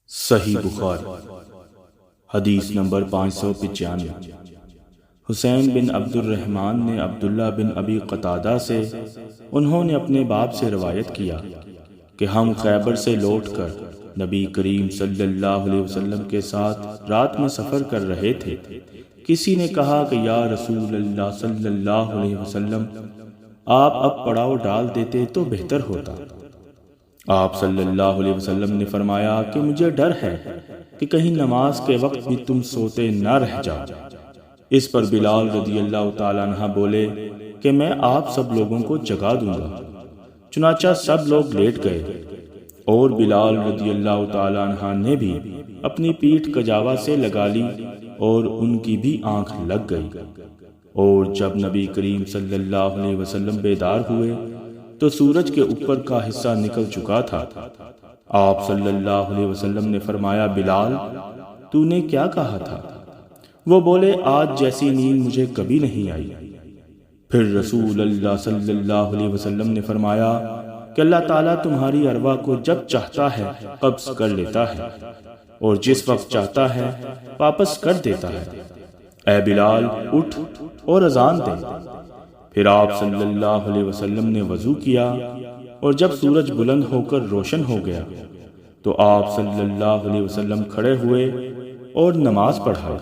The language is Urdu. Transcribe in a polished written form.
صحیح بخاری حدیث نمبر 595۔ حسین بن عبد الرحمن نے عبداللہ بن ابی قتادہ سے، انہوں نے اپنے باپ سے روایت کیا کہ ہم خیبر سے لوٹ کر نبی کریم صلی اللہ علیہ وسلم کے ساتھ رات میں سفر کر رہے تھے۔ کسی نے کہا کہ یا رسول اللہ صلی اللہ علیہ وسلم، آپ اب پڑاؤ ڈال دیتے تو بہتر ہوتا۔ آپ صلی اللہ علیہ وسلم نے فرمایا کہ مجھے ڈر ہے کہ کہیں نماز کے وقت بھی تم سوتے نہ رہ جاؤ۔ اس پر بلال رضی اللہ تعالیٰ عنہ بولے کہ میں آپ سب لوگوں کو جگا دوں گا۔ چنانچہ سب لوگ لیٹ گئے اور بلال رضی اللہ تعالیٰ عنہ نے بھی اپنی پیٹھ کجاوا سے لگا لی اور ان کی بھی آنکھ لگ گئی۔ اور جب نبی کریم صلی اللہ علیہ وسلم بیدار ہوئے تو سورج کے اوپر کا حصہ نکل چکا تھا۔ آپ صلی اللہ علیہ وسلم نے فرمایا، بلال تو نے کیا کہا تھا؟ وہ بولے، آج جیسی نیند مجھے کبھی نہیں آئی۔ پھر رسول اللہ صلی اللہ علیہ وسلم نے فرمایا کہ اللہ تعالیٰ تمہاری ارواح کو جب چاہتا ہے قبض کر لیتا ہے اور جس وقت چاہتا ہے واپس کر دیتا ہے۔ اے بلال اٹھ اور اذان دے۔ پھر آپ صلی اللہ علیہ وسلم نے وضو کیا اور جب سورج بلند ہو کر روشن ہو گیا تو آپ صلی اللہ علیہ وسلم کھڑے ہوئے اور نماز پڑھائی۔